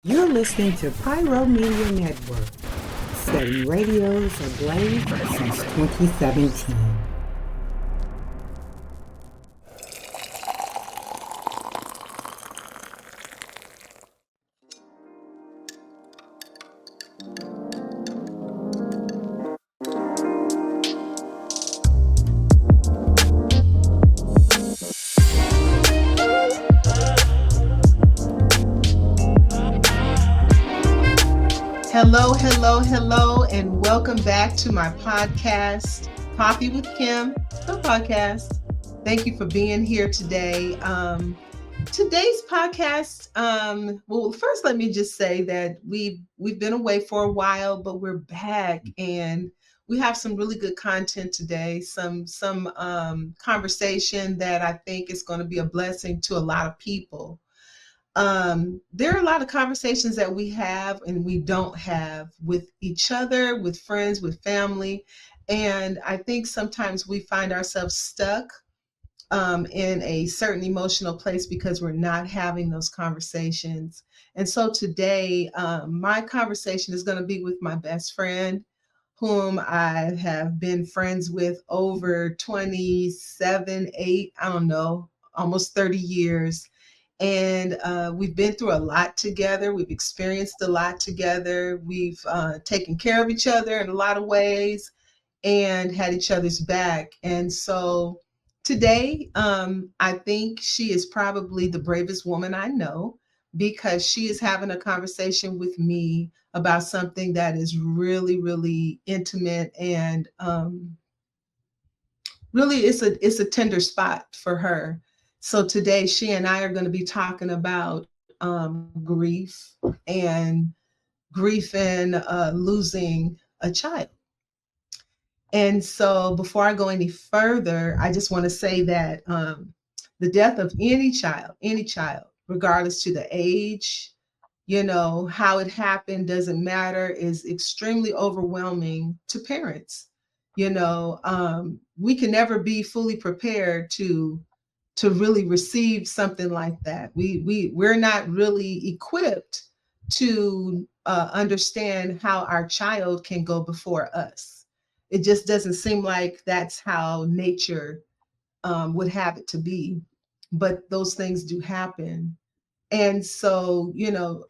You're listening to Pyro Media Network, setting radios ablaze since 2017. Hello, and welcome back to my podcast, Koffee with Kim, the podcast. Thank you for being here today. Today's podcast, well, first let me just say that we've been away for a while, but we're back and we have some really good content today, some conversation that I think is going to be a blessing to a lot of people. There are a lot of conversations that we have and we don't have with each other, with friends, with family. And I think sometimes we find ourselves stuck in a certain emotional place because we're not having those conversations. And so today, my conversation is going to be with my best friend, whom I have been friends with over 27, 8, I don't know, almost 30 years. And we've been through a lot together. We've experienced a lot together. We've taken care of each other in a lot of ways and had each other's back. And so today, I think she is probably the bravest woman I know because she is having a conversation with me about something that is really, really intimate and really it's a tender spot for her. So today she and I are going to be talking about grief and losing a child. And so before I go any further, I just want to say that the death of any child, regardless to the age, how it happened doesn't matter, is extremely overwhelming to parents. We can never be fully prepared to really receive something like that. We're not really equipped to understand how our child can go before us. It just doesn't seem like that's how nature would have it to be. But those things do happen. And so,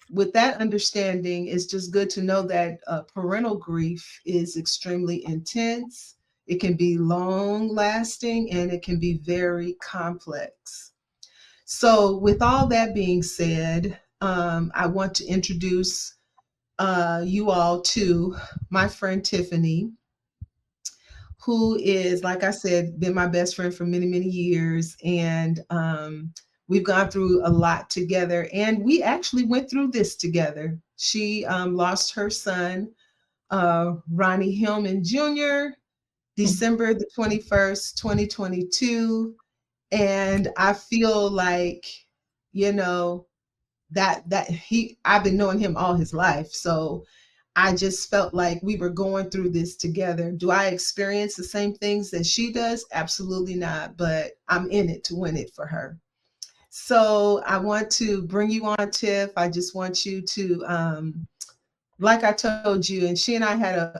with that understanding, it's just good to know that parental grief is extremely intense. It can be long lasting and it can be very complex. So with all that being said, I want to introduce you all to my friend Tiffany, who is, like I said, been my best friend for many, many years. And we've gone through a lot together. And we actually went through this together. She lost her son, Ronnie Hillman Jr., December the 21st, 2022. And I feel like, I've been knowing him all his life. So I just felt like we were going through this together. Do I experience the same things that she does? Absolutely not, but I'm in it to win it for her. So I want to bring you on, Tiff. I just want you to, like I told you, and she and I had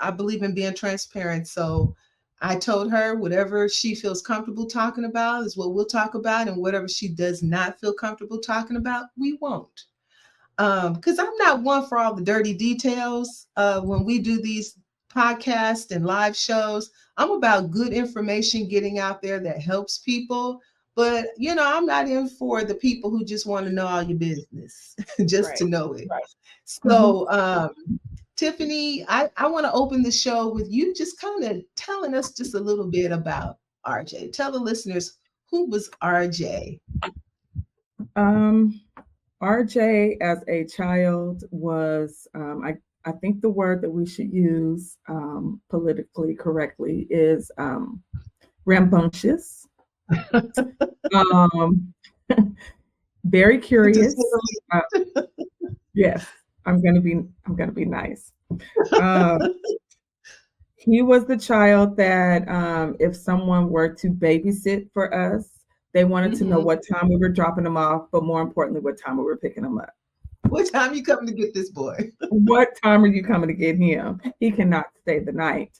I believe in being transparent. So I told her whatever she feels comfortable talking about is what we'll talk about. And whatever she does not feel comfortable talking about, we won't. Because I'm not one for all the dirty details. When we do these podcasts and live shows, I'm about good information getting out there that helps people. But, I'm not in for the people who just want to know all your business, just to know it. Right. So, Tiffany, I want to open the show with you just kind of telling us just a little bit about RJ. Tell the listeners, who was RJ? RJ as a child was, I think the word that we should use politically correctly is rambunctious. Very curious. Yes, I'm gonna be nice. He was the child that if someone were to babysit for us, they wanted to know what time we were dropping them off, but more importantly, what time we were picking them up. What time you coming to get this boy? What time are you coming to get him? He cannot stay the night.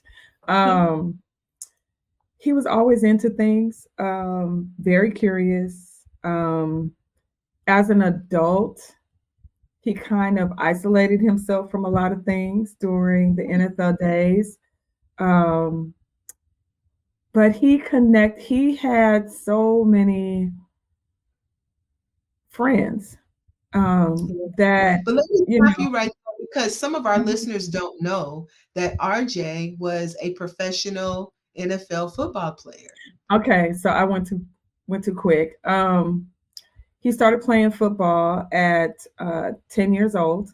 He was always into things, very curious. As an adult, he kind of isolated himself from a lot of things during the NFL days. But he had so many friends that, But let me you stop know, you right there, because some of our listeners don't know that RJ was a professional NFL football player. okay, so I went too quick. He started playing football at 10 years old.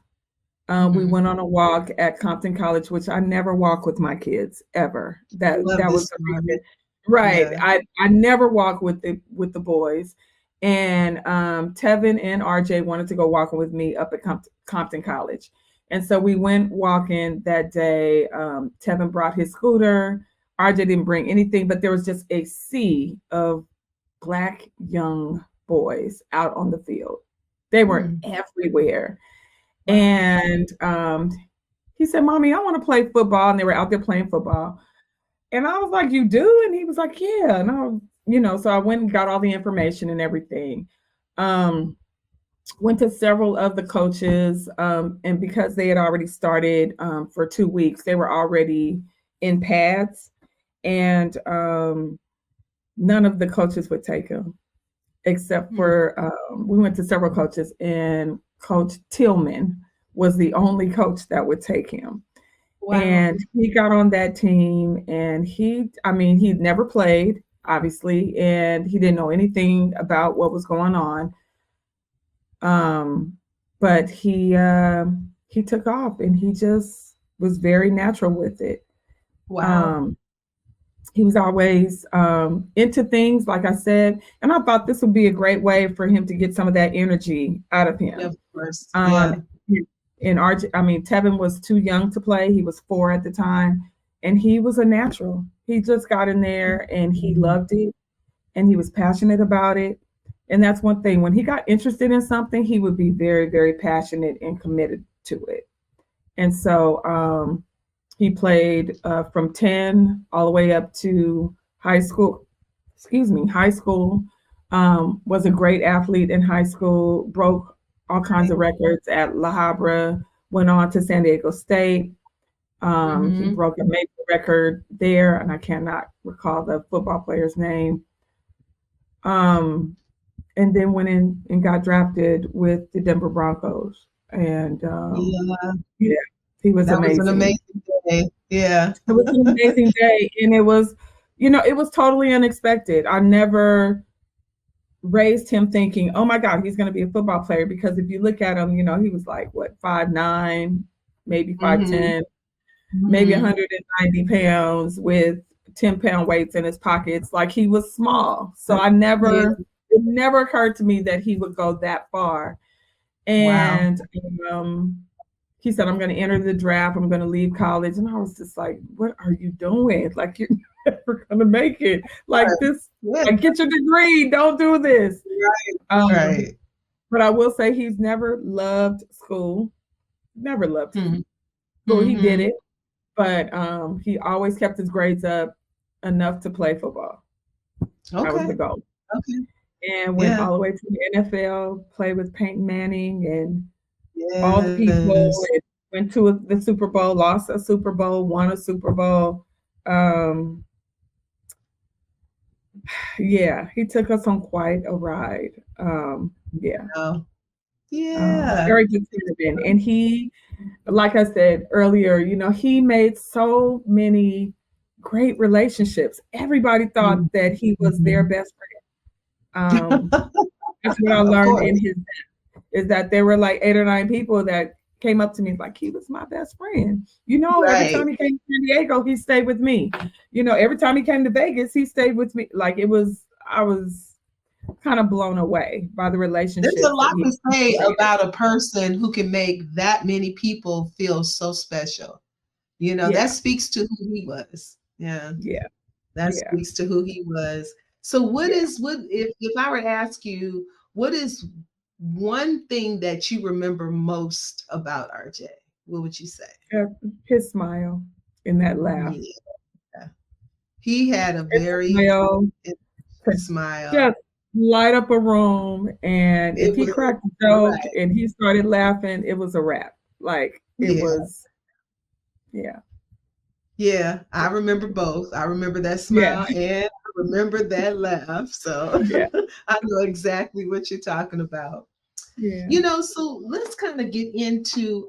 We went on a walk at Compton College, which I never walk with my kids ever. That was the reason. Right. Yeah. I never walk with the boys. And Tevin and RJ wanted to go walking with me up at Compton College. And so we went walking that day. Tevin brought his scooter. RJ didn't bring anything, but there was just a sea of Black young boys out on the field. They were everywhere. Wow. And he said, "Mommy, I want to play football." And they were out there playing football. And I was like, "You do?" And he was like, "Yeah." And so I went and got all the information and everything. Went to several of the coaches. And because they had already started for 2 weeks, they were already in pads. And none of the coaches would take him, except for we went to several coaches, and Coach Tillman was the only coach that would take him. Wow. And he got on that team, and he'd never played, obviously, and he didn't know anything about what was going on. But he took off, and he just was very natural with it. Wow. He was always into things, like I said, and I thought this would be a great way for him to get some of that energy out of him. Yeah, of course. And Tevin was too young to play. He was 4 at the time, and he was a natural. He just got in there, and he loved it, and he was passionate about it. And that's one thing. When he got interested in something, he would be very, very passionate and committed to it. And so he played from 10 all the way up to high school. High school. Was a great athlete in high school, broke all kinds of records at La Habra, went on to San Diego State. He broke a major record there, and I cannot recall the football player's name. And then went in and got drafted with the Denver Broncos. And he was amazing. Was an amazing day. Yeah. It was an amazing day. And it was totally unexpected. I never raised him thinking, "Oh my God, he's going to be a football player." Because if you look at him, he was like, 5'9", maybe 5'10", maybe 190 pounds with 10-pound weights in his pockets. Like, he was small. So it never occurred to me that he would go that far. And he said, "I'm going to enter the draft. I'm going to leave college." And I was just like, "What are you doing? Like, you're never going to make it. Like this, like, get your degree. Don't do this." Right. But I will say he's never loved school. Never loved school. He did it. But he always kept his grades up enough to play football. That was the goal. Okay. And went all the way to the NFL, played with Peyton Manning and all the people. Went to the Super Bowl, lost a Super Bowl, won a Super Bowl. He took us on quite a ride. Very determined. And he, like I said earlier, he made so many great relationships. Everybody thought that he was their best friend. That's what I learned in his death, is that there were like 8 or 9 people that came up to me like, "He was my best friend." Every time he came to San Diego, he stayed with me. Every time he came to Vegas, he stayed with me. Like, I was kind of blown away by the relationship. There's a lot to say about a person who can make that many people feel so special. That speaks to who he was. That speaks to who he was. So if I were to ask you, what is one thing that you remember most about RJ? What would you say? Yeah, his smile and that laugh. Yeah. He had a His very smile could smile. just light up a room, and It if he was cracked a joke right. and he started laughing, it was a wrap. Like it Yeah. was, yeah. Yeah, I remember both. I remember that Yeah. smile and I remember that laugh. So Yeah. I know exactly what you're talking about. Yeah. So let's kind of get into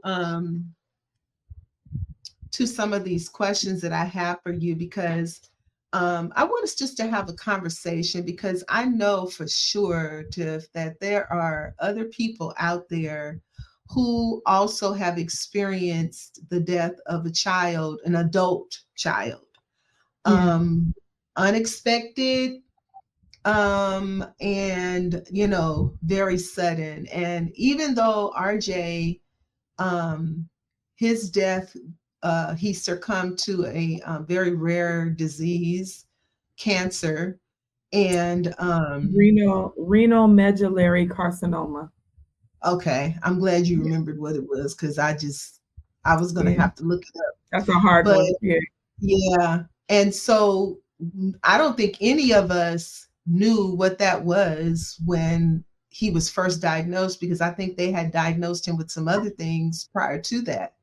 to some of these questions that I have for you, because I want us just to have a conversation, because I know for sure, Tiff, that there are other people out there who also have experienced the death of a child, an adult child, Yeah. unexpected, and very sudden. And even though RJ, um, his death, he succumbed to a very rare disease, cancer, and Renal medullary carcinoma. okay, I'm glad you remembered what it was, because I was gonna Yeah. have to look it up. That's a hard But one. Yeah. yeah, and so I don't think any of us knew what that was when he was first diagnosed, because I think they had diagnosed him with some other things prior to that.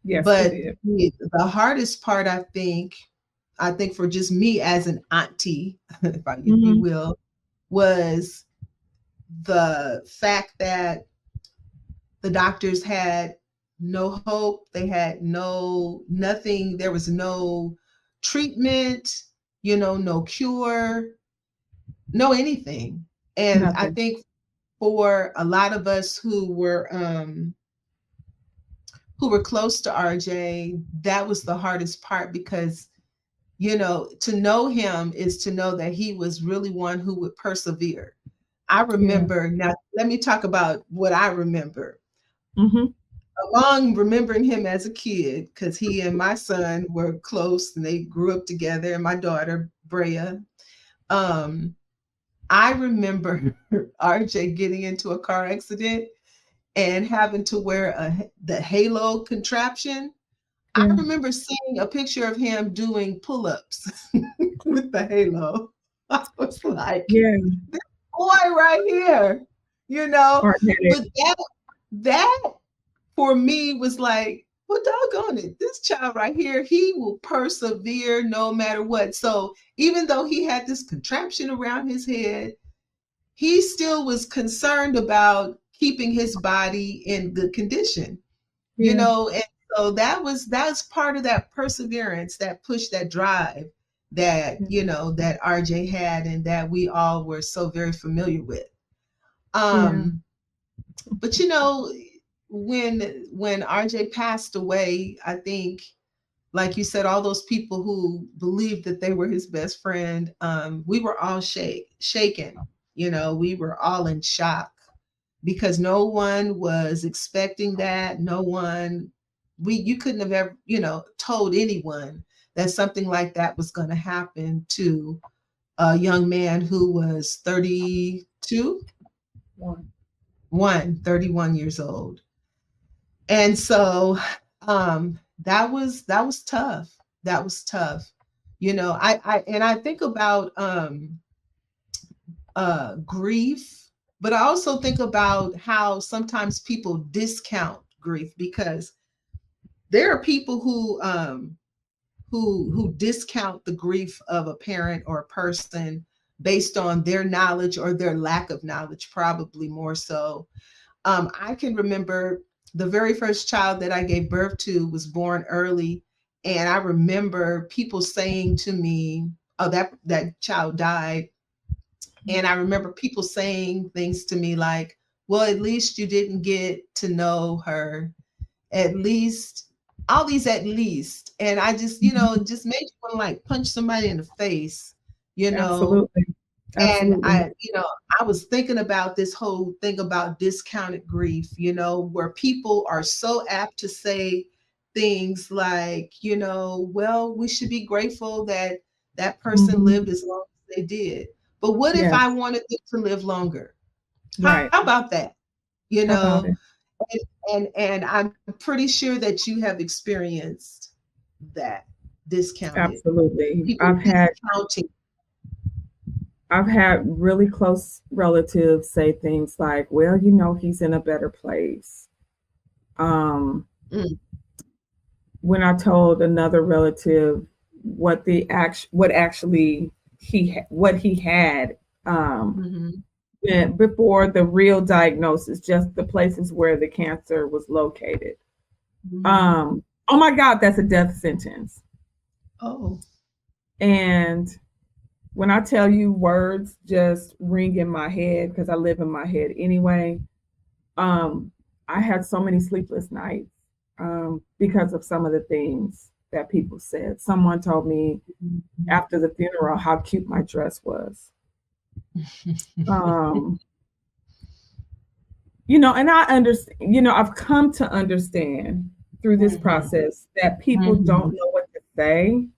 Yes, they But did. the hardest part, I think for just me as an auntie, if you Mm-hmm. will, was the fact that the doctors had no hope. They had nothing. There was no treatment, no cure, no anything. And I Nothing. think for a lot of us who were close to RJ, that was the hardest part, because to know him is to know that he was really one who would persevere. I Yeah. remember, now let me talk about what I remember. Mm-hmm. Along remembering him as a kid, because he and my son were close and they grew up together, and my daughter, Brea. Um, I remember RJ getting into a car accident and having to wear the halo contraption. I Yeah. remember seeing a picture of him doing pull-ups with the halo. I was like, Yeah. this boy right here, you know. Hard headed. But that for me was like, well, doggone it, this child right here, he will persevere no matter what. So even though he had this contraption around his head, he still was concerned about keeping his body in good condition, Yeah. and so that's part of that perseverance, that push, that drive that that RJ had, and that we all were so very familiar with. Yeah. But when RJ passed away, I think, like you said, all those people who believed that they were his best friend, we were all shaken. We were all in shock, because no one was expecting that. No one, you couldn't have ever, told anyone that something like that was going to happen to a young man who was 32, One. 31 years old. And so that was tough. That was tough. I think about grief, but I also think about how sometimes people discount grief, because there are people who discount the grief of a parent or a person based on their knowledge or their lack of knowledge, probably more so. I can remember the very first child that I gave birth to was born early, and I remember people saying to me, "Oh, that child died." And I remember people saying things to me like, well, at least you didn't get to know her. At least, all these at least. And I just, it just made you want to like punch somebody in the face, you know. Absolutely. And Absolutely. I was thinking about this whole thing about discounted grief, where people are so apt to say things like, well, we should be grateful that that person Mm-hmm. lived as long as they did. But what if I Yes. wanted them to live longer? How Right. about that? you About know, it. and I'm pretty sure that you have experienced that discounted, Absolutely. people discounting. I've had really close relatives say things like, well, you know, he's in a better place. Um, Mm, when I told another relative what actually what he had, mhm, before the real diagnosis, just the places where the cancer was located. mhm. Oh my God, that's a death sentence. Oh, And when I tell you, words just ring in my head because I live in my head anyway. Um, I had so many sleepless nights, because of some of the things that people said. Someone told me after the funeral how cute my dress was. Um, and I understand, I've come to understand through this mhm, process that people don't mhm. know what to say. And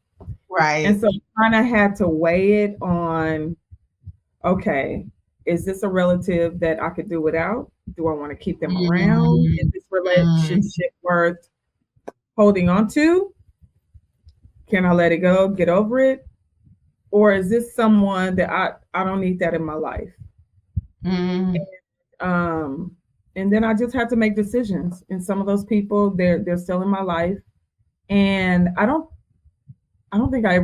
Right. so I kind of had to weigh it on, okay, is this a relative that I could do without? Do I want to keep them around? Is Mm, this mm. relationship worth holding on to? Can I let it go, get over it? Or is this someone that I don't need that in my life? Mm, Um, and then I just had to make decisions. And some of those people, they're still in my life. And I don't think I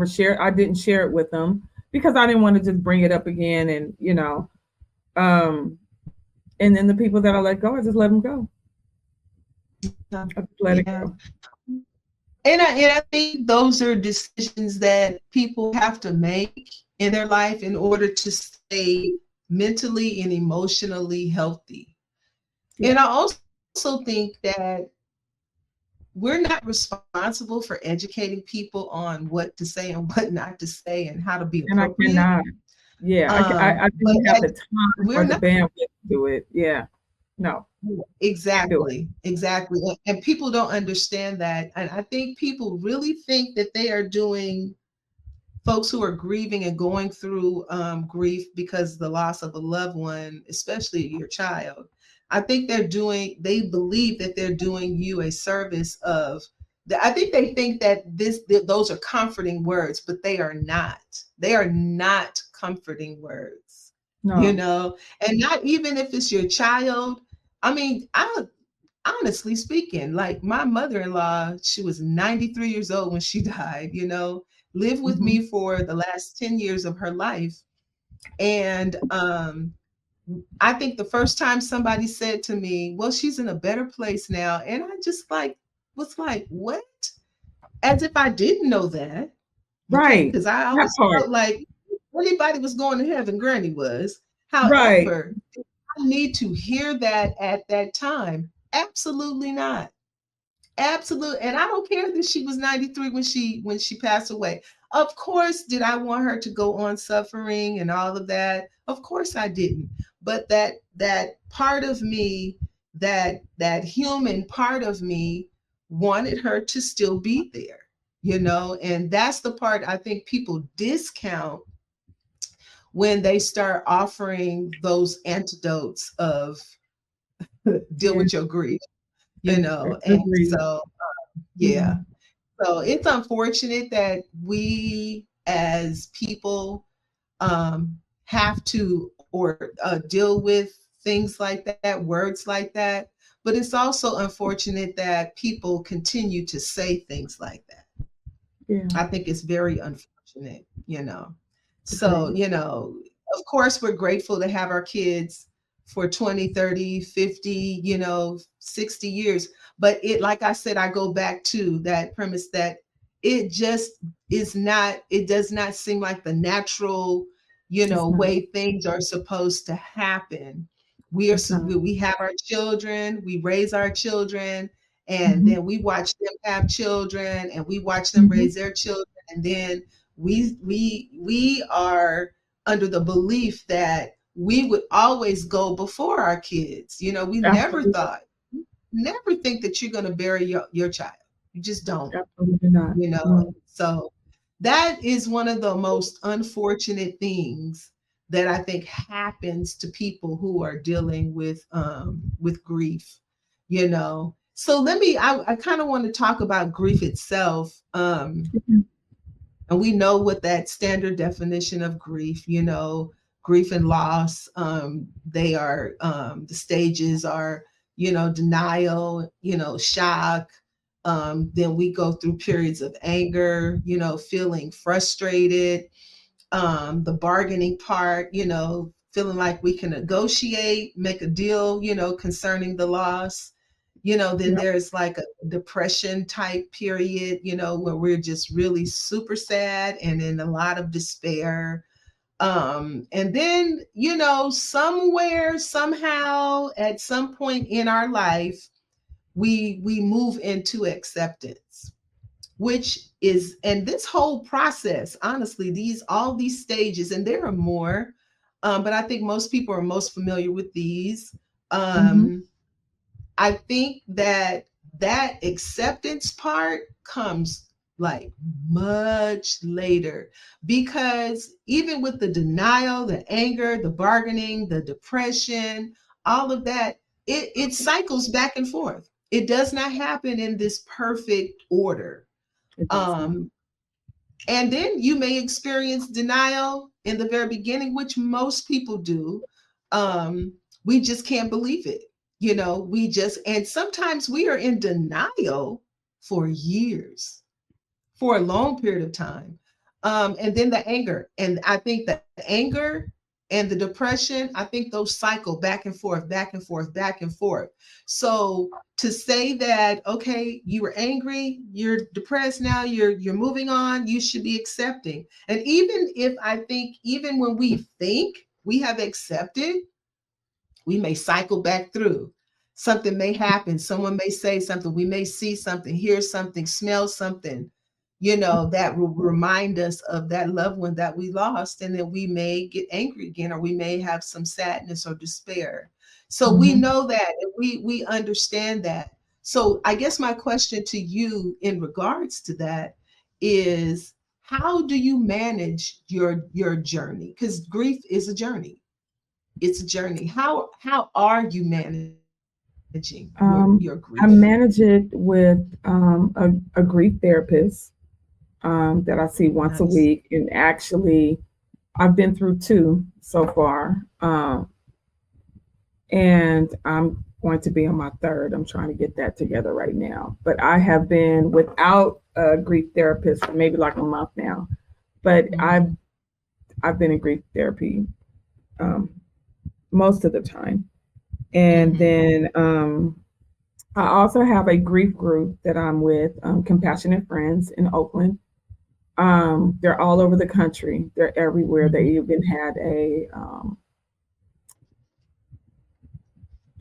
didn't share it with them because I didn't want to just bring it up again um, and then the people that I let go, I just let them go. yeah. I just let it Yeah. go. And I think those are decisions that people have to make in their life in order to stay mentally and emotionally healthy. Yeah. And I also think that we're not responsible for educating people on what to say and what not to say and how to be And I appropriate. cannot. Yeah, I But didn't have the time we're or the not. bandwidth to do it. Yeah. No, can't do it. Exactly, exactly. And people don't understand that. And I think people really think that they are doing, folks who are grieving and going through grief because the loss of a loved one, especially your child. I think they believe that they're doing you a service of, I think they think that those are comforting words, but they are not. They are not comforting words, No. and not even if it's your child. I mean, honestly speaking, like my mother-in-law, she was 93 years old when she died, lived with Hmm. me for the last 10 years of her life. And I think the first time somebody said to me, well, she's in a better place now. And I just was like, what? As if I didn't know that. Okay. Right. Because I That always part. felt like anybody was going to heaven, Granny was. Right. However, I need to hear that at that time. Absolutely not. Absolutely. And I don't care that she was 93 when she passed away. Of course, did I want her to go on suffering and all of that? Of course I didn't. But that part of me, that human part of me wanted her to still be there, and that's the part I think people discount when they start offering those antidotes of deal Yeah. with your grief, and Agreed. so Yeah. yeah. So it's unfortunate that we as people have to or deal with things like that, words like that. But it's also unfortunate that people continue to say things like that. Yeah. I think it's very unfortunate. So, Agreed. of course, we're grateful to have our kids for 20, 30, 50, 60 years. But like I said, I go back to that premise that it just it does not seem like the natural, It's not. way things are supposed to happen. It's not. We have our children, we raise our children, and Hmm. then we watch them have children and we watch them Hmm. raise their children, and then we are under the belief that we would always go before our kids. We Absolutely. never think that you're going to bury your child. You just don't. Absolutely not. No. So that is one of the most unfortunate things that I think happens to people who are dealing with grief, you know. So I kind of want to talk about grief itself. And we know what that standard definition of grief, you know, grief and loss, they are, the stages are, you know, denial, you know, shock. Then we go through periods of anger, you know, feeling frustrated, the bargaining part, you know, feeling like we can negotiate, make a deal, you know, concerning the loss. You know, then there's like a depression type period, you know, where we're just really super sad and in a lot of despair. And then, you know, somewhere, somehow, at some point in our life, we move into acceptance, which is, and this whole process, honestly, all these stages, and there are more, but I think most people are most familiar with these. I think that acceptance part comes like much later, because even with the denial, the anger, the bargaining, the depression, all of that, it cycles back and forth. It does not happen in this perfect order. And then you may experience denial in the very beginning, which most people do. We just can't believe it. You know, and sometimes we are in denial for years, for a long period of time. And then the anger. And I think that the anger and the depression, I think those cycle back and forth, back and forth, back and forth. So to say that, okay, you were angry, you're depressed now, you're moving on, you should be accepting. And even if I think, even when we think we have accepted, we may cycle back through. Something may happen. Someone may say something. We may see something, hear something, smell something, you know, that will remind us of that loved one that we lost. And then we may get angry again, or we may have some sadness or despair. So we know that, and we understand that. So I guess my question to you in regards to that is, how do you manage your journey? Because grief is a journey. It's a journey. How are you managing your grief? I manage it with a grief therapist that I see once a week. And actually, I've been through 2 so far. And I'm going to be on my 3rd. I'm trying to get that together right now. But I have been without a grief therapist for maybe like a month now. But I've been in grief therapy most of the time. And then I also have a grief group that I'm with, Compassionate Friends in Oakland. They're all over the country. They're everywhere. They even had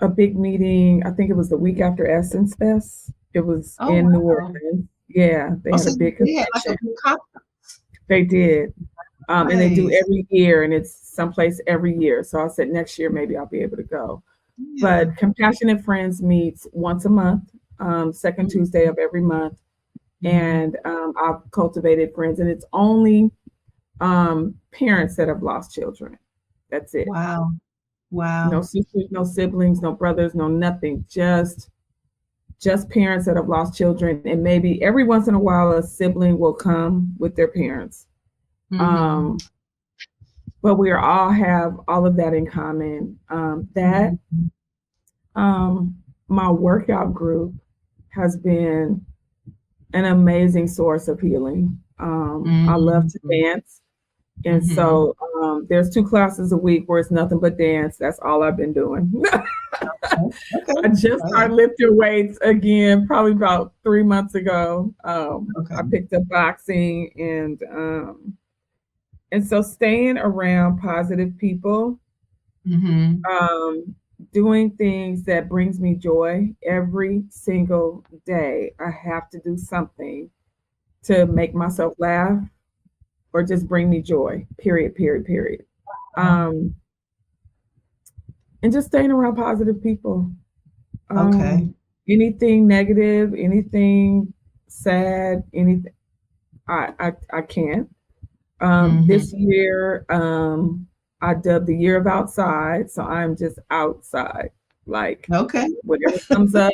a big meeting. I think it was the week after Essence Fest. It was in New Orleans. Yeah, they had a big convention. They did. And they do every year, and it's someplace every year. So I said next year maybe I'll be able to go. Yeah. But Compassionate Friends meets once a month, second Tuesday of every month. And I've cultivated friends, and it's only parents that have lost children. That's it. Wow. No sisters, no siblings, no brothers, no nothing. Just parents that have lost children. And maybe every once in a while a sibling will come with their parents. But we all have all of that in common. My workout group has been an amazing source of healing. I love to dance. And so there's 2 classes a week where it's nothing but dance. That's all I've been doing. I just started lifting weights again, probably about 3 months ago. I picked up boxing, and so staying around positive people, doing things that brings me joy every single day. I have to do something to make myself laugh or just bring me joy, period. And just staying around positive people. Anything negative, anything sad, anything, I can't. This year, I dubbed the year of outside. So I'm just outside. Like Okay. whatever comes up,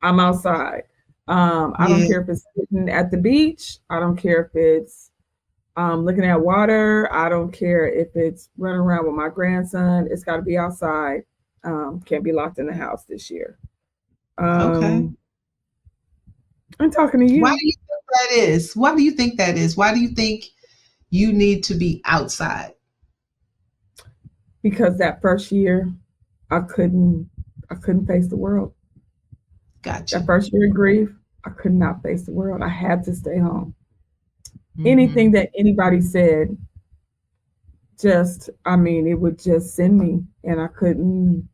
I'm outside. I don't Yeah. care if it's sitting at the beach. I don't care if it's looking at water. I don't care if it's running around with my grandson. It's got to be outside. Can't be locked in the house this year. Okay. I'm talking to Why you do you think that is? Why do you think that is? Why do you think you need to be outside? because that first year I couldn't face the world. Gotcha. That first year of grief, I could not face the world. I had to stay home. Mhm. Anything that anybody said, it would just send me, and I couldn't.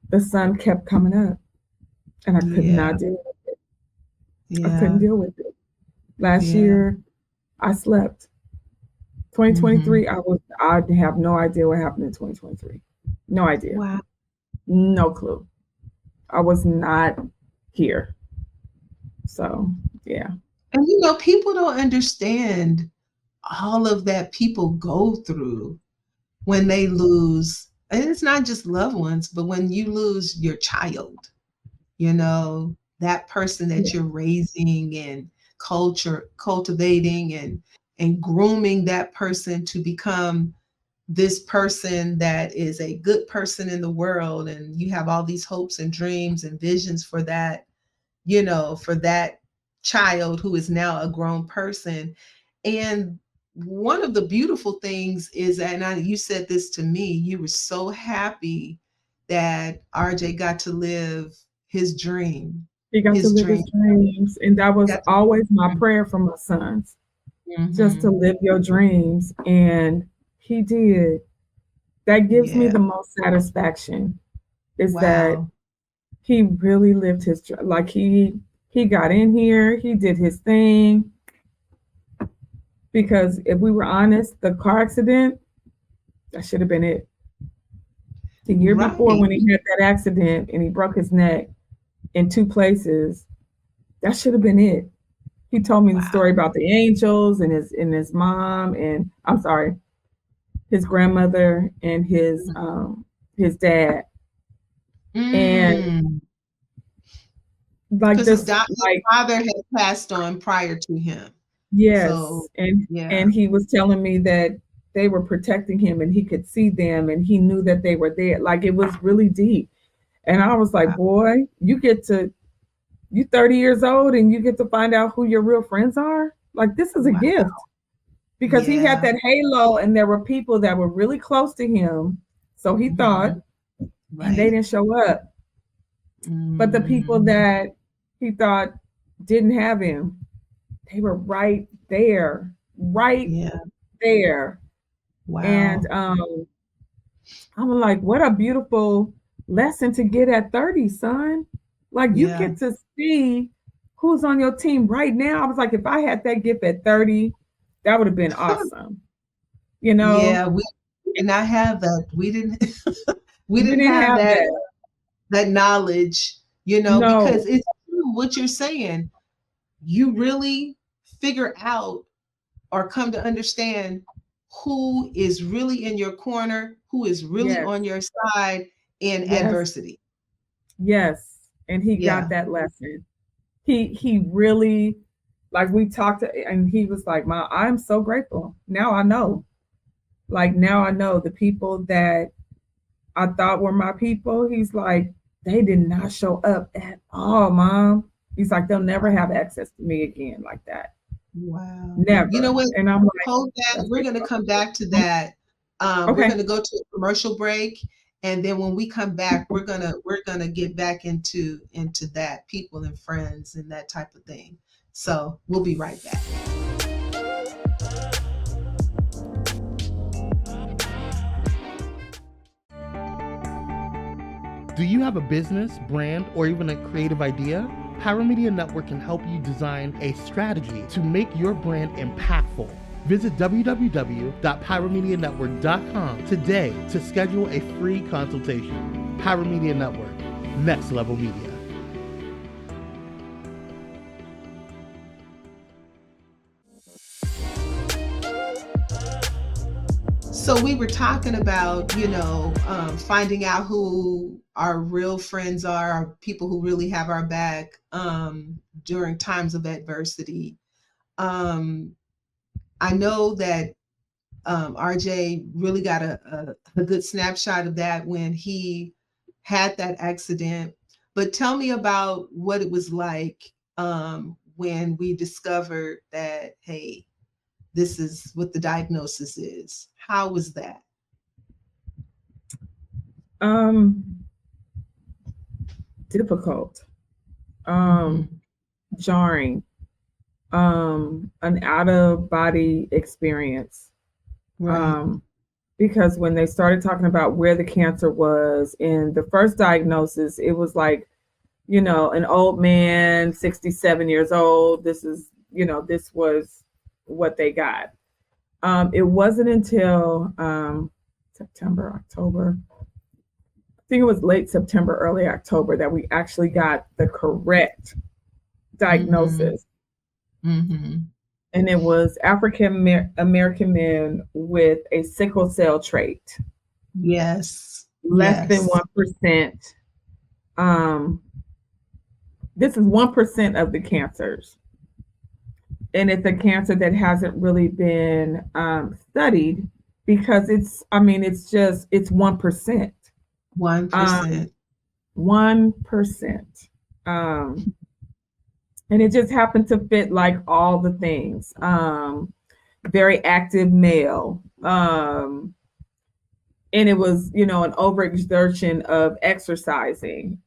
The sun kept coming up, and I could Yeah. not deal with it. I Yeah. couldn't deal with it. Last Yeah. year, I slept. 2023, I have no idea what happened in 2023. No idea. Wow. No clue. I was not here. So, yeah. And people don't understand all of that people go through when they lose. And it's not just loved ones, but when you lose your child, that person that Yeah. you're raising and cultivating and grooming that person to become this person that is a good person in the world. And you have all these hopes and dreams and visions for that, for that child who is now a grown person. And one of the beautiful things is that, you said this to me, you were so happy that RJ got to live his dream. He got to live his dreams. And that was always my prayer for my sons, just to live your dreams. And he did. That gives me the most satisfaction is that he really lived his dream. Like he got in here, he did his thing. Because if we were honest, the car accident, that should have been it. The year before, when he had that accident and he broke his neck in 2 places, that should have been it. He told me the story about the angels and his mom, and I'm sorry, his grandmother and his dad. And like this, his father had passed on prior to him. Yes. So, and he was telling me that they were protecting him and he could see them and he knew that they were there. Like it was really deep. And I was like, boy, you're 30 years old and you get to find out who your real friends are. Like this is a gift. Because he had that halo and there were people that were really close to him. So he thought, and they didn't show up. But the people that he thought didn't have him, they were right there. There. Wow. And I'm like, what a beautiful lesson to get at 30, son. Like you get to see who's on your team right now. I was like, if I had that gift at 30, that would have been awesome. Yeah, we did not have that. We didn't have that knowledge, because it's true what you're saying. You really figure out or come to understand who is really in your corner, who is really on your side in adversity. Yes. And he got that lesson. He really, like we talked and he was like, Mom, I'm so grateful. Now I know. Like now I know the people that I thought were my people. He's like, they did not show up at all, Mom. He's like, they'll never have access to me again like that. Wow. Never. You know what? And I'm like, hold that. We're going to come back to that. We're going to go to a commercial break. And then when we come back, we're gonna get back into that, people and friends and that type of thing. So we'll be right back. Do you have a business, brand, or even a creative idea? Pyro Media Network can help you design a strategy to make your brand impactful. Visit www.pyromedianetwork.com today to schedule a free consultation. Pyro Media Network, next level media. So we were talking about, finding out who our real friends are people who really have our back during times of adversity. I know that RJ really got a good snapshot of that when he had that accident. But tell me about what it was like when we discovered that, hey, this is what the diagnosis is. How was that? Difficult, jarring, an out-of-body experience. Right. Because when they started talking about where the cancer was in the first diagnosis, it was like, an old man, 67 years old. This was what they got. It wasn't until September, October. I think it was late September, early October that we actually got the correct diagnosis. Mm-hmm. And it was African American men with a sickle cell trait. Yes. Less than 1%. This is 1% of the cancers. And it's a cancer that hasn't really been studied because it's 1%. 1%. 1%. And it just happened to fit like all the things. Very active male. And it was, an overexertion of exercising.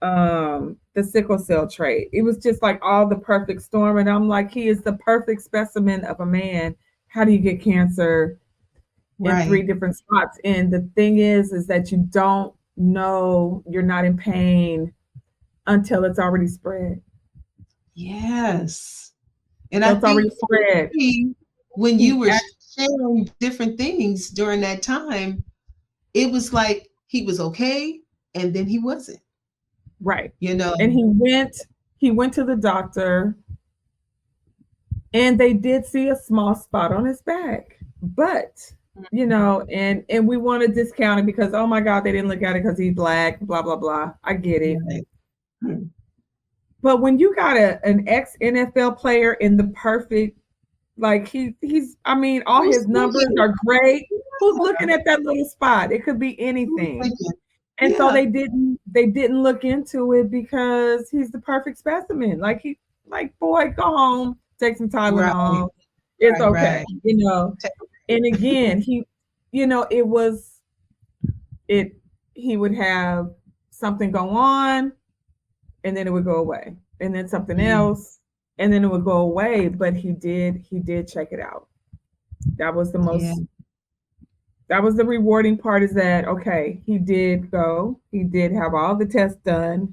The sickle cell trait. It was just like all the perfect storm. And I'm like, he is the perfect specimen of a man. How do you get cancer in 3 different spots? And the thing is that you don't know you're not in pain until it's already spread. Yes. And so I it's think already spread. When you were sharing different things during that time, it was like he was okay and then he wasn't. Right. And he went to the doctor and they did see a small spot on his back. But, and we want to discount it because, oh my God, they didn't look at it because he's Black, blah, blah, blah. I get it. Right. But when you got an ex-NFL player in the perfect, like he's all his numbers are great. Who's looking at that little spot? It could be anything. And so they didn't look into it because he's the perfect specimen. Boy, go home, take some Tylenol. Right. It's okay. Right. And again, he would have something go on and then it would go away. And then something else, and then it would go away. But he did check it out. That was the most that was the rewarding part, is that, okay, he did go, he did have all the tests done,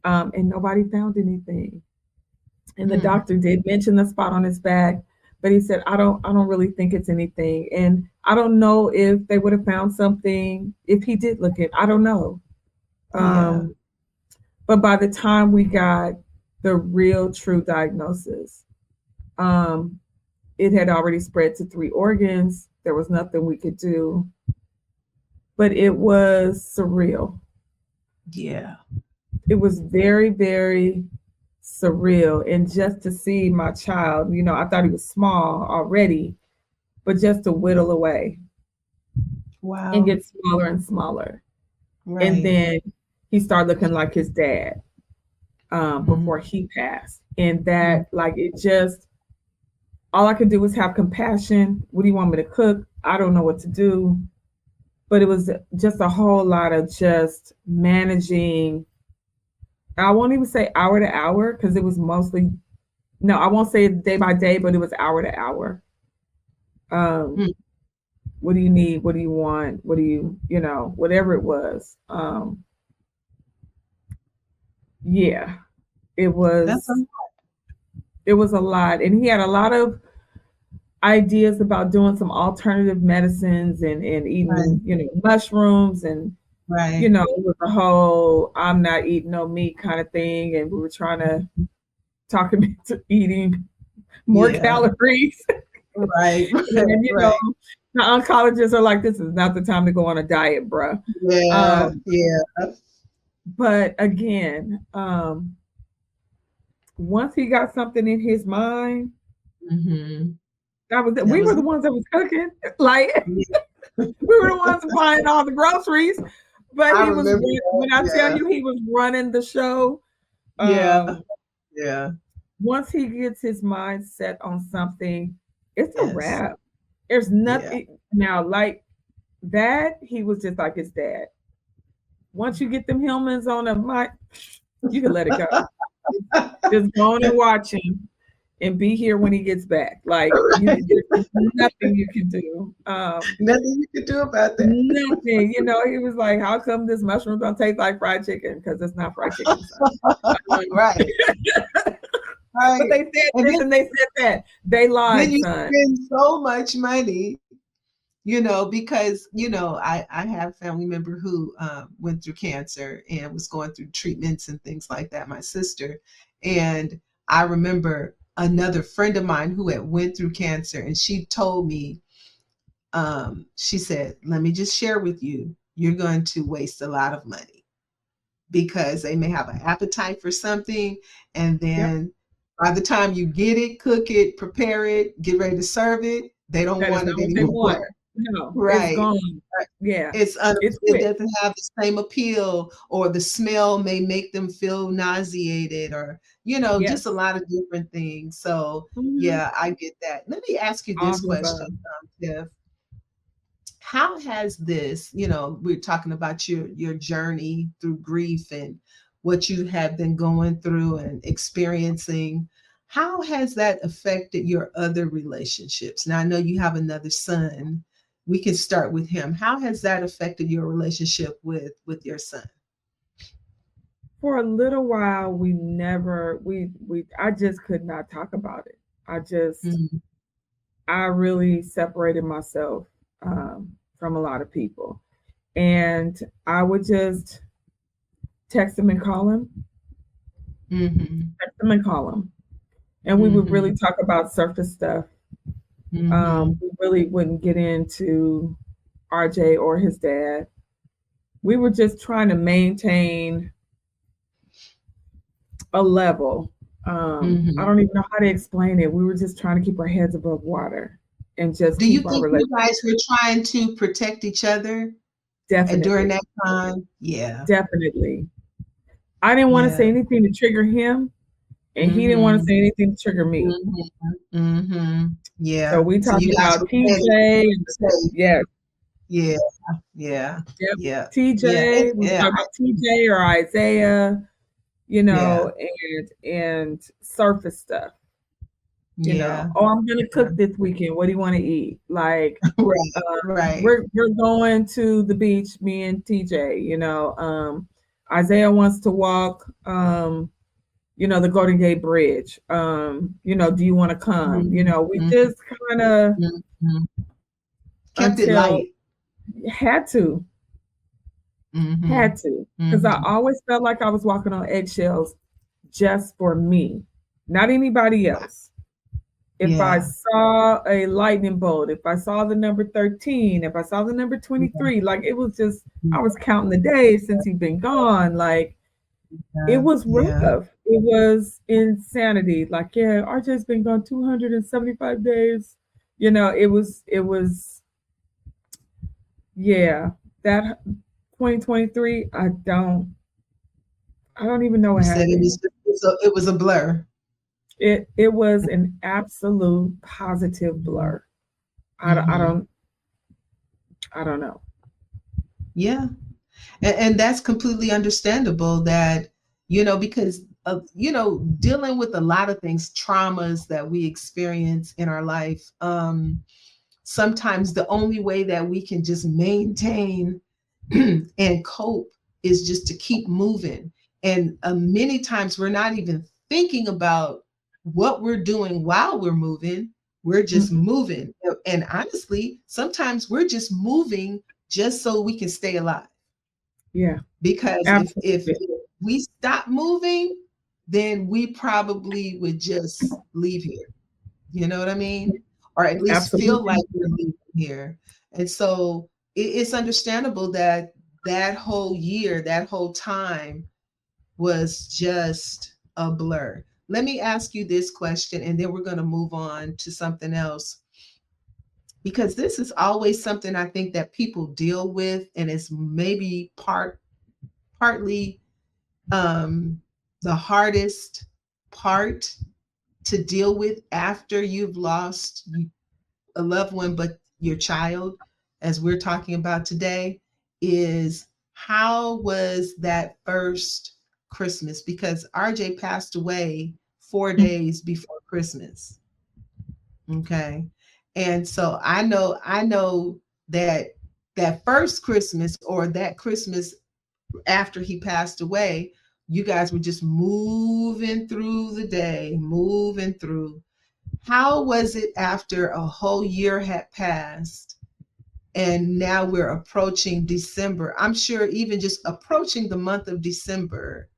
and nobody found anything. And the doctor did mention the spot on his back, but he said, I don't really think it's anything. And I don't know if they would have found something if he did look at, I don't know. But by the time we got the real true diagnosis, it had already spread to 3 organs. There was nothing we could do, but it was surreal. Yeah. It was very, very surreal. And just to see my child, I thought he was small already, but just to whittle away. Wow. And get smaller and smaller. Right. And then he started looking like his dad before he passed. And that, all I could do was have compassion. What do you want me to cook? I don't know what to do. But it was just a whole lot of just managing. I won't even say hour to hour, because it was mostly, no, I won't say day by day, but it was hour to hour. What do you need? What do you want? What do you, whatever it was. Yeah, it was. It was a lot. And he had a lot of ideas about doing some alternative medicines and eating, mushrooms and, with the whole, I'm not eating no meat kind of thing. And we were trying to talk him into eating more calories. Right. And, The oncologists are like, this is not the time to go on a diet, bruh. Yeah, yeah. But again, once he got something in his mind, we were the ones that was cooking. Like, we were the ones buying all the groceries. But when I tell you he was running the show, yeah. Once he gets his mind set on something, it's a wrap. There's nothing now like that. He was just like his dad. Once you get them Hillmans on the mic, you can let it go. Just go on and watch him and be here when he gets back. Like, there's nothing you can do. Nothing you can do about that. Nothing. He was like, how come this mushroom don't taste like fried chicken? Because it's not fried chicken. Right. Right. But they said this and they said that. They lied, then you son. spend so much money, because, I have a family member who went through cancer and was going through treatments and things like that, my sister. And I remember another friend of mine who had went through cancer, and she told me, she said, let me just share with you, you're going to waste a lot of money because they may have an appetite for something, and then by the time you get it, cook it, prepare it, get ready to serve it, they don't want it anymore. No, right. It's gone. Yeah. It doesn't have the same appeal, or the smell may make them feel nauseated, or, just a lot of different things. So yeah, I get that. Let me ask you this question, Tiff. How has this, we're talking about your journey through grief and what you have been going through and experiencing. How has that affected your other relationships? Now, I know you have another son. We can start with him. How has that affected your relationship with your son? For a little while, I just could not talk about it. I really separated myself from a lot of people. And I would just text him and call him. Text him and call him. And we would really talk about surface stuff. We really wouldn't get into RJ or his dad. We were just trying to maintain a level. I don't even know how to explain it. We were just trying to keep our heads above water and just. Do you think you guys were trying to protect each other? Definitely. During that time? Yeah. Definitely. I didn't want to say anything to trigger him, and he didn't want to say anything to trigger me. Yeah. So we talked about TJ. Yes. Yeah. Yeah. Yep. Yeah. TJ. We talked about TJ or Isaiah, and surface stuff. You know, I'm gonna cook this weekend. What do you want to eat? Like, right. We're going to the beach, me and TJ. Isaiah wants to walk, the Golden Gate Bridge. Do you want to come? We just kind of kept it light. Had to, because I always felt like I was walking on eggshells just for me, not anybody else. If I saw a lightning bolt, if I saw the number 13, if I saw the number 23, like it was just, I was counting the days since he'd been gone. Like it was rough. It was insanity. Like, RJ's been gone 275 days. It was, that 2023, I don't even know what happened. It was a blur. It was an absolute positive blur. I don't know. Yeah. And that's completely understandable that, because of, dealing with a lot of things, traumas that we experience in our life. Sometimes the only way that we can just maintain and cope is just to keep moving. And many times we're not even thinking about what we're doing while we're moving. We're just moving. And honestly, sometimes we're just moving just so we can stay alive. Yeah. Because if we stop moving, then we probably would just leave here. You know what I mean? or at least feel Absolutely. like you're leaving here. And so it's understandable that that whole year, that whole time was just a blur. Let me ask you this question, and then we're going to move on to something else, because this is always something I think that people deal with, and it's maybe partly the hardest part to deal with after you've lost a loved one, but your child, as we're talking about today, is how was that first Christmas? Because RJ passed away 4 days before Christmas. Okay. And so I know that that first Christmas, or that Christmas after he passed away, you guys were just moving through the day, moving through. How was it after a whole year had passed and now we're approaching December? I'm sure even just approaching the month of December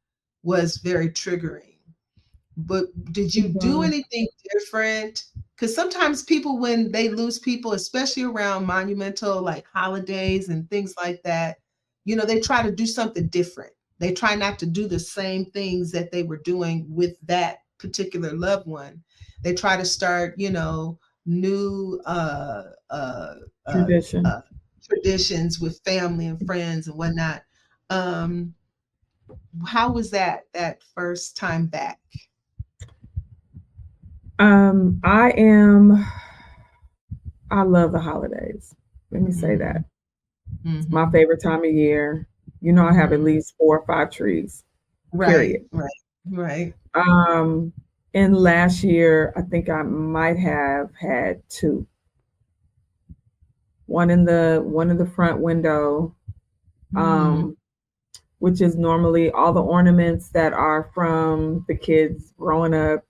was very triggering. But did you do anything different? Because sometimes people, when they lose people, especially around monumental like holidays and things like that, they try to do something different. They try not to do the same things that they were doing with that particular loved one. They try to start, new traditions with family and friends and whatnot. How was that first time back? I love the holidays. Let me say that. Mm-hmm. It's my favorite time of year. I have at least 4 or 5 trees. Period. Right. And last year, I think I might have had 2. One in the front window, which is normally all the ornaments that are from the kids growing up.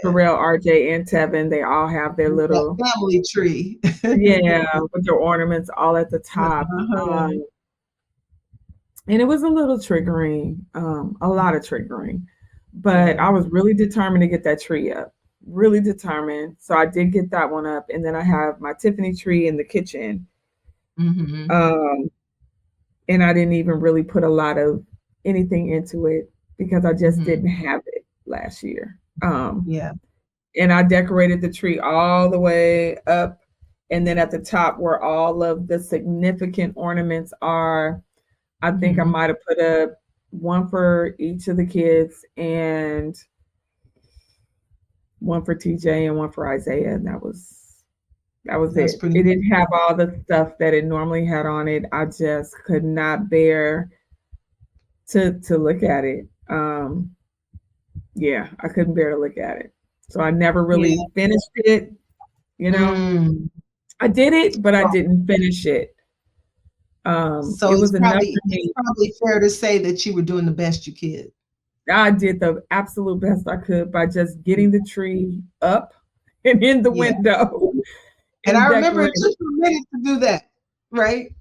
Terrell, RJ, and Tevin, they all have their little family tree. with their ornaments all at the top. And it was a little triggering, a lot of triggering. But I was really determined to get that tree up. Really determined. So I did get that one up. And then I have my Tiffany tree in the kitchen. And I didn't even really put a lot of anything into it because I just didn't have it last year. And I decorated the tree all the way up. And then at the top where all of the significant ornaments are, I think I might have put up one for each of the kids and one for TJ and one for Isaiah. And that was it. It didn't have all the stuff that it normally had on it. I just could not bear to look at it. I couldn't bear to look at it. So I never really finished it. I did it, but I didn't finish it. So it was it's probably fair to say that you were doing the best you could. I did the absolute best I could by just getting the tree up and in the window. And I remember it took a minute to do that, right?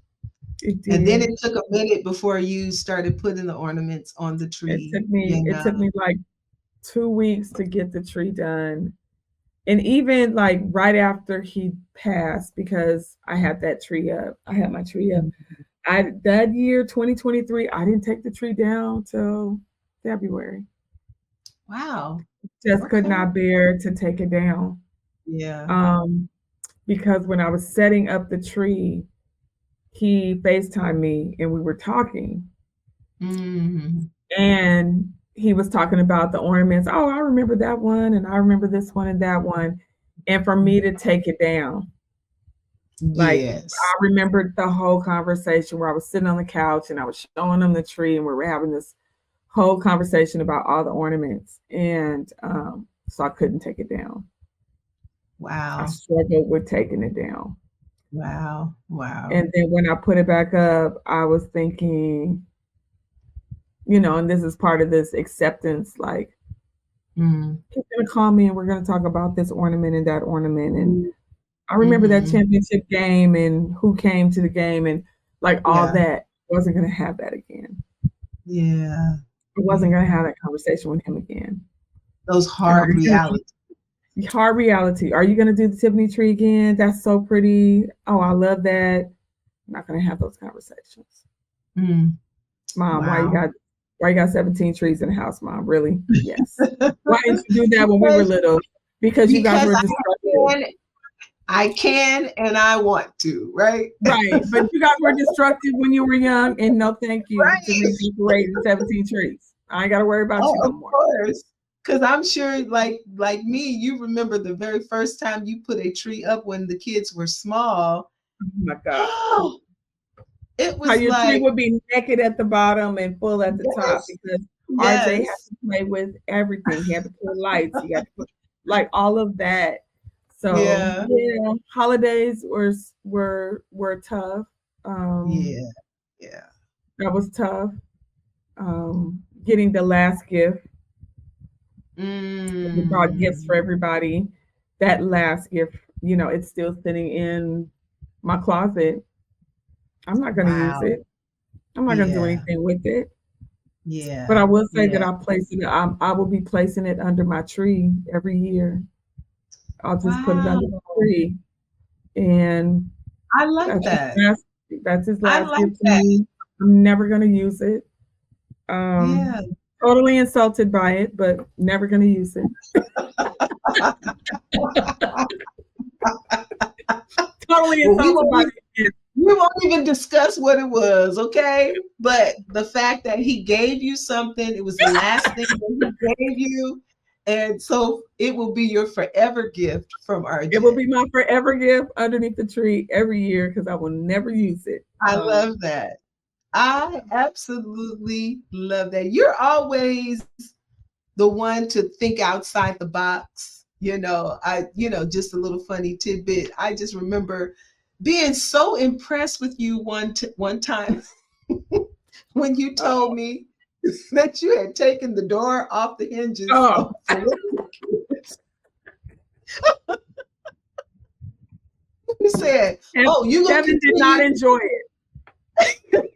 It did. And then it took a minute before you started putting the ornaments on the tree. It took me like 2 weeks to get the tree done. And even like right after he passed, because I had that tree up, I had my tree up. That year, 2023, I didn't take the tree down till February. Wow. Just could not bear to take it down. Because when I was setting up the tree, he FaceTimed me and we were talking. And he was talking about the ornaments. Oh, I remember that one, and I remember this one and that one. And for me to take it down, I remembered the whole conversation where I was sitting on the couch and I was showing him the tree, and we were having this whole conversation about all the ornaments. And so I couldn't take it down. Wow. I struggled with taking it down. Wow. And then when I put it back up, I was thinking, and this is part of this acceptance, like, he's going to call me and we're going to talk about this ornament and that ornament. And I remember that championship game and who came to the game and like all that. I wasn't going to have that again. I wasn't going to have that conversation with him again. Those hard realities. Hard reality. Are you going to do the Tiffany tree again? That's so pretty. Oh, I love that. I'm not going to have those conversations. Mom, Wow. why you got 17 trees in the house, Mom? Really? Yes. Why didn't you do that when we were little? Because you guys were destructive. I can and I want to, right? Right. But you guys were destructive when you were young, and no thank you Right. to redecorate 17 trees. I ain't got to worry about you no more. Of course. Because I'm sure, like me, you remember the very first time you put a tree up when the kids were small. Oh my God. Oh, it was how your like, tree would be naked at the bottom and full at the top because RJ had to play with everything. He had to put lights. He had to put like all of that. So yeah, holidays were tough. That was tough. Getting the last gift. We brought gifts for everybody. That last gift, it's still sitting in my closet. I'm not going to use it. I'm not going to do anything with it. Yeah. But I will say that I will be placing it under my tree every year. I'll just put it under the tree. And I like that. That's his last gift to me. I'm never going to use it. Totally insulted by it, but never going to use it. Totally insulted by it. We won't even discuss what it was, okay? But the fact that he gave you something, it was the last thing that he gave you. And so it will be your forever gift from RJ. It will be my forever gift underneath the tree every year because I will never use it. I love that. I absolutely love that. You're always the one to think outside the box. Just a little funny tidbit. I just remember being so impressed with you one time when you told me that you had taken the door off the hinges. You said, Kevin did not enjoy it.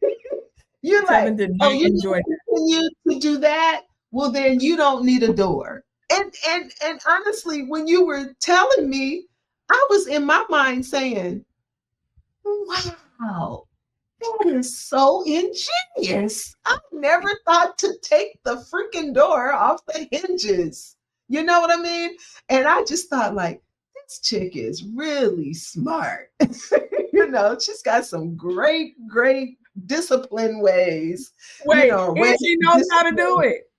You're Kevin did not enjoy it. Continue to do that? Well, then you don't need a door. And honestly, when you were telling me, I was in my mind saying, wow, that is so ingenious. I never thought to take the freaking door off the hinges. You know what I mean? And I just thought, like, this chick is really smart. She's got some great discipline ways. And she knows how to do it.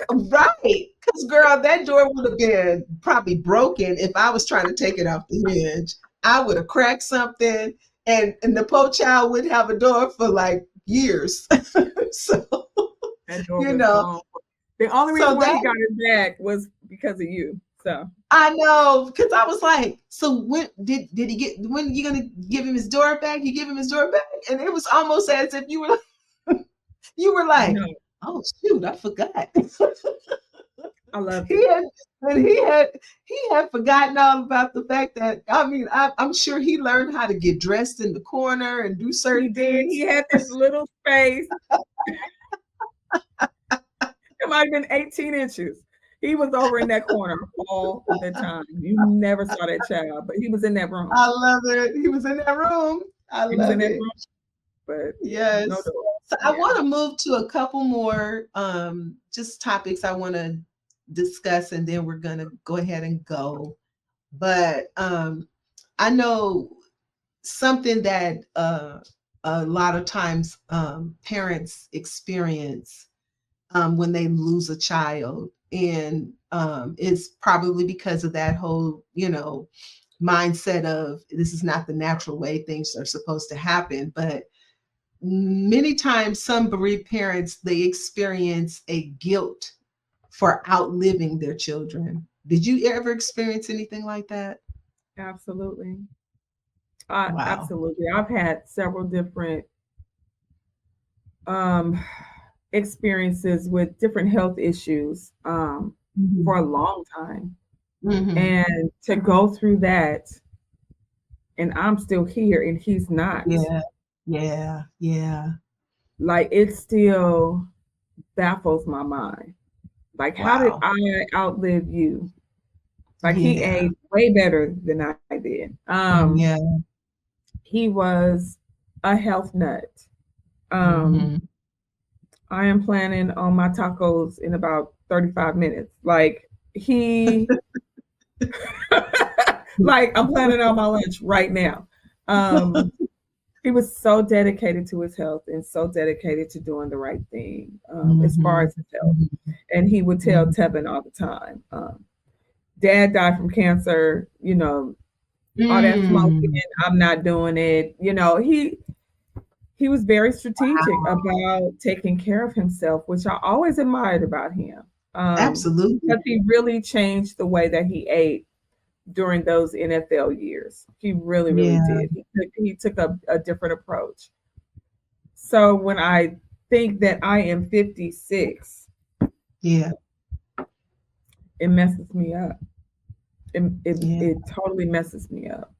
Right. Because, girl, that door would have been probably broken if I was trying to take it off the hinge. I would have cracked something, and the poor child would have a door for like years. So, that door the only reason why he got it back was because of you. So I know, because I was like, so when did he get? When are you gonna give him his door back? You give him his door back, and it was almost as if you were like, oh shoot, I forgot. I love it. He had forgotten all about the fact that I'm sure he learned how to get dressed in the corner and do certain things. He had this little space. It might have been 18 inches. He was over in that corner all the time. You never saw that child, but he was in that room. I love it. He was in that room. I love it. But yes. So I want to move to a couple more just topics I want to discuss, and then we're going to go ahead and go. But I know something that a lot of times parents experience when they lose a child, and it's probably because of that whole, mindset of this is not the natural way things are supposed to happen. But many times some bereaved parents, they experience a guilt for outliving their children. Did you ever experience anything like that? Absolutely. Wow. Absolutely. I've had several different experiences with different health issues for a long time. And to go through that, and I'm still here and he's not. Yeah. Like, it still baffles my mind. Like, how did I outlive you? Like he ate way better than I did. He was a health nut. I am planning on my tacos in about 35 minutes. Like he, like I'm planning on my lunch right now. He was so dedicated to his health and so dedicated to doing the right thing as far as his health. And he would tell Tevin all the time, Dad died from cancer, you know, all that smoking, I'm not doing it. You know, he was very strategic about taking care of himself, which I always admired about him. Absolutely. Because he really changed the way that he ate during those NFL years. He really did. He took a different approach. So when I think that I am 56, it messes me up. It totally messes me up.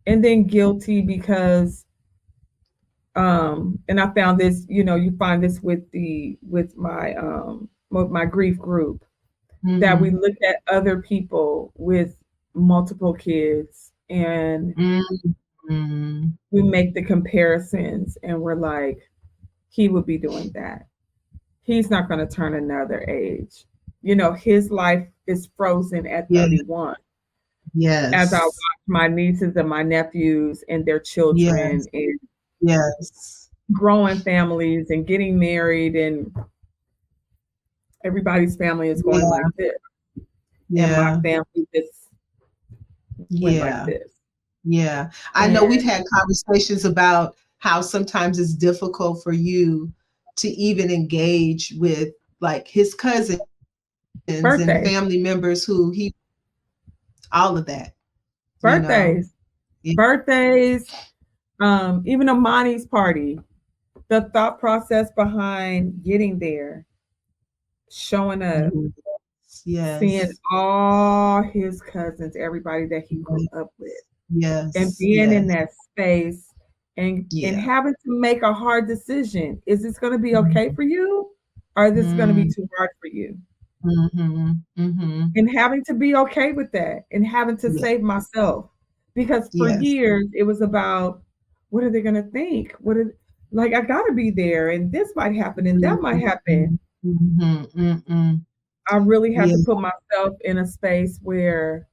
And then guilty because and I found this, you know, you find this with my grief group, that we look at other people with multiple kids and we make the comparisons and we're like, he would be doing that. He's not going to turn another age. You know, his life is frozen at 31. Yes. As I watch my nieces and my nephews and their children and growing families and getting married, and everybody's family is going like this. And my family just went like this. I know we've had conversations about how sometimes it's difficult for you to even engage with like his cousins and family members who all of that. Birthdays, even Amani's party, the thought process behind getting there, showing up, seeing all his cousins, everybody that he grew up with, and being in that space and having to make a hard decision. Is this going to be okay for you, or is this going to be too hard for you? And having to be okay with that, and having to save myself, because for years it was about, what are they going to think? Like, I got to be there, and this might happen, and that might happen. I really had to put myself in a space where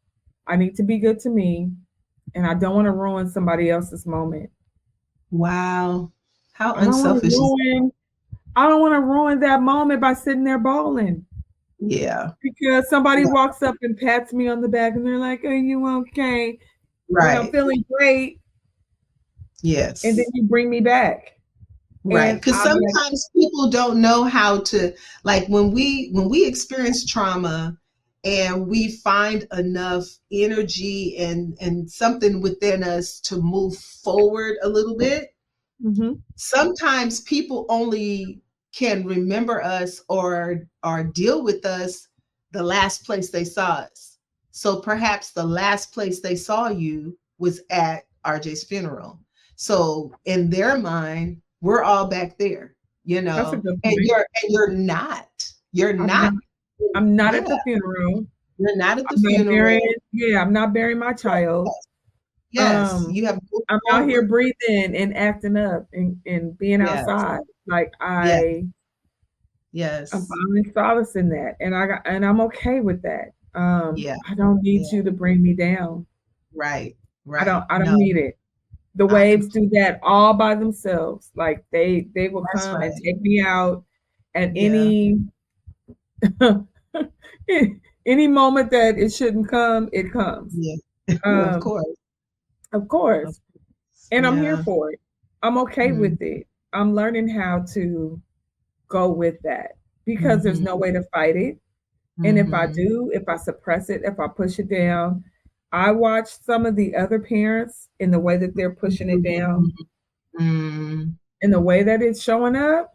I need to be good to me, and I don't want to ruin somebody else's moment. Wow, how unselfish! I don't want to ruin that moment by sitting there bawling. Because somebody walks up and pats me on the back and they're like, "Are you okay?" Right. And I'm feeling great. Yes. And then you bring me back. Right. Because sometimes people don't know how to, like, when we experience trauma and we find enough energy and something within us to move forward a little bit, sometimes people only can remember us or deal with us the last place they saw us. So perhaps the last place they saw you was at RJ's funeral. So in their mind, we're all back there, you know, and you're not. I'm not at the funeral. You're not at the funeral. I'm not burying my child. Yes, I'm out here breathing and acting up and being outside. Like I'm finding solace in that, and I'm okay with that. I don't need you to bring me down. Right. I don't need it. The waves do that all by themselves. Like they will come and take me out at any any moment that it shouldn't come, it comes. Of course. And I'm here for it. I'm okay with it. I'm learning how to go with that, because there's no way to fight it. And if I do, if I suppress it, if I push it down, I watch some of the other parents in the way that they're pushing it down, in the way that it's showing up.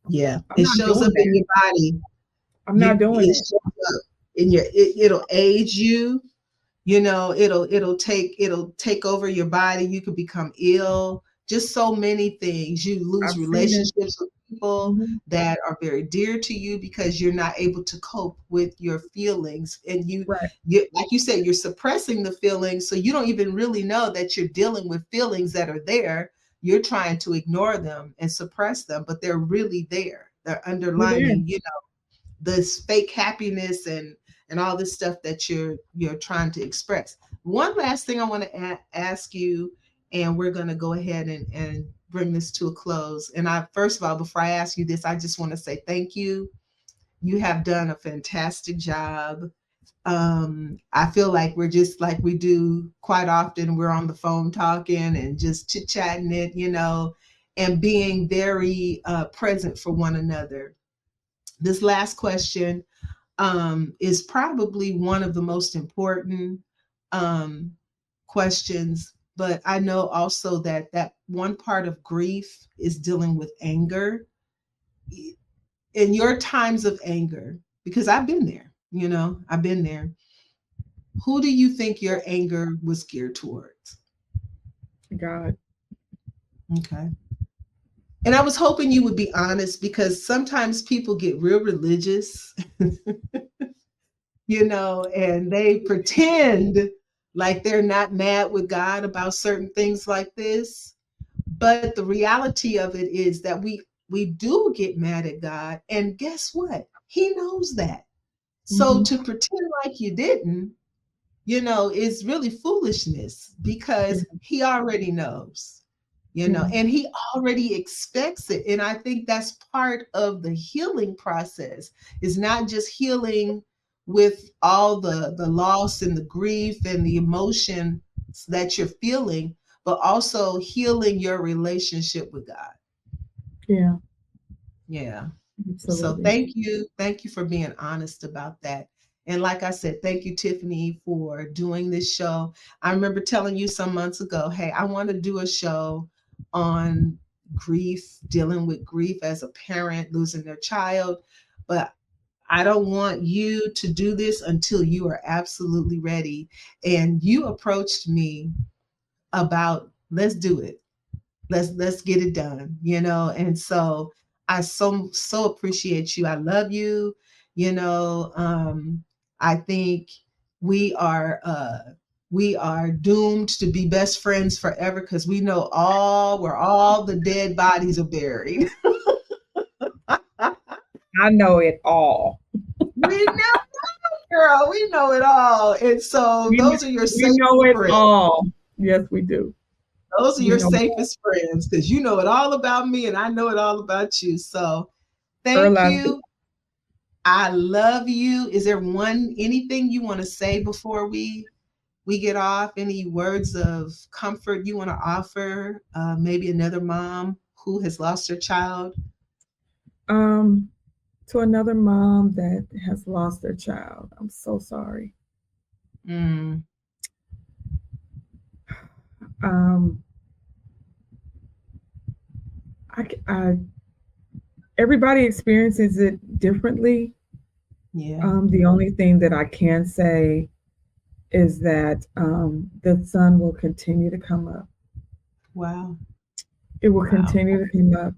It shows up in your body. I'm not doing it. It'll age you. You know, it'll take over your body. You could become ill. Just so many things. You lose relationships with people that are very dear to you because you're not able to cope with your feelings. And you, like you said, you're suppressing the feelings. So you don't even really know that you're dealing with feelings that are there. You're trying to ignore them and suppress them, but they're really there. They're underlining, you know, this fake happiness and all this stuff that you're trying to express. One last thing I want to ask you, and we're going to go ahead and bring this to a close. And first of all, before I ask you this, I just want to say thank you. You have done a fantastic job. I feel like we're just like we do quite often. We're on the phone talking and just chit-chatting it, you know, and being very present for one another. This last question is probably one of the most important questions, but I know also that one part of grief is dealing with anger. In your times of anger, because I've been there, you know, I've been there. Who do you think your anger was geared towards? God. Okay. And I was hoping you would be honest, because sometimes people get real religious, you know, and they pretend like they're not mad with God about certain things like this. But the reality of it is that we do get mad at God. And guess what? He knows that. So to pretend like you didn't, you know, is really foolishness, because he already knows. You know, and he already expects it. And I think that's part of the healing process, is not just healing with all the loss and the grief and the emotion that you're feeling, but also healing your relationship with God. Yeah. Yeah. Absolutely. So thank you. Thank you for being honest about that. And like I said, thank you, Tiffany, for doing this show. I remember telling you some months ago, hey, I want to do a show on grief, dealing with grief as a parent, losing their child. But I don't want you to do this until you are absolutely ready. And you approached me about, let's do it. Let's get it done, you know? And so I so appreciate you. I love you. You know, I think we are doomed to be best friends forever, because we know where all the dead bodies are buried. I know it all. We know, girl. We know it all. And so those are your safest friends. All. Yes, we do. Those are your safest friends, because you know it all about me and I know it all about you. So thank you. I love you. Is there anything you want to say before we get off? Any words of comfort you want to offer? Maybe another mom who has lost her child? To another mom that has lost their child, I'm so sorry. Everybody experiences it differently. Yeah. The only thing that I can say is that the sun will continue to come up. Wow. It will continue to come up.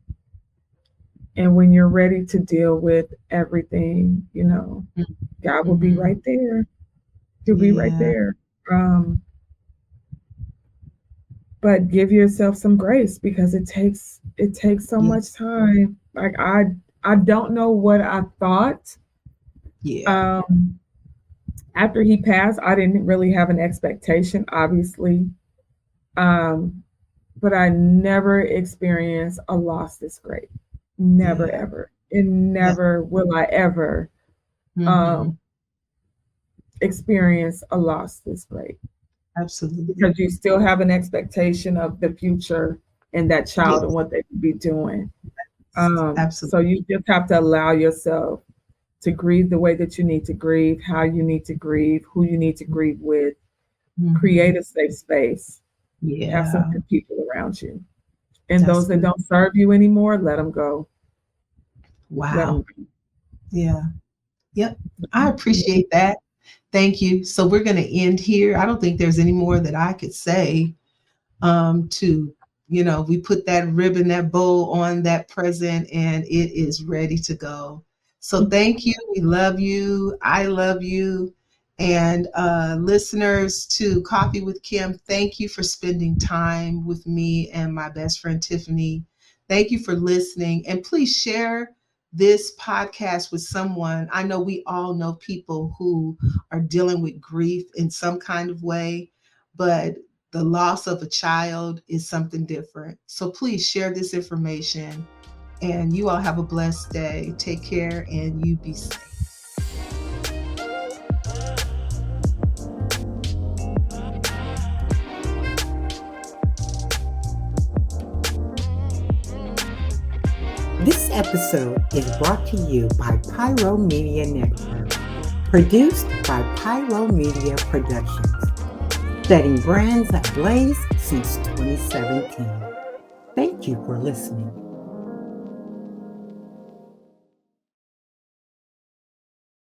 And when you're ready to deal with everything, you know, God will be right there. He'll be right there. But give yourself some grace, because it takes so much time. Like I don't know what I thought. Yeah. After he passed, I didn't really have an expectation, obviously. But I never experienced a loss this great. Never, ever. And never will I ever experience a loss this great. Absolutely. Because you still have an expectation of the future and that child and what they could be doing. Absolutely. So you just have to allow yourself to grieve the way that you need to grieve, how you need to grieve, who you need to grieve with. Create a safe space. Have some good people around you. And those that don't serve you anymore, let them go. Wow. Yeah. Yep. I appreciate that. Thank you. So we're going to end here. I don't think there's any more that I could say to we put that ribbon, that bow on that present, and it is ready to go. So thank you. We love you. I love you. And listeners to Coffee with Kim, thank you for spending time with me and my best friend, Tiffany. Thank you for listening. And please share this podcast with someone. I know we all know people who are dealing with grief in some kind of way, but the loss of a child is something different. So please share this information, and you all have a blessed day. Take care, and you be safe. This episode is brought to you by Pyro Media Network, produced by Pyro Media Productions, setting brands ablaze since 2017. Thank you for listening.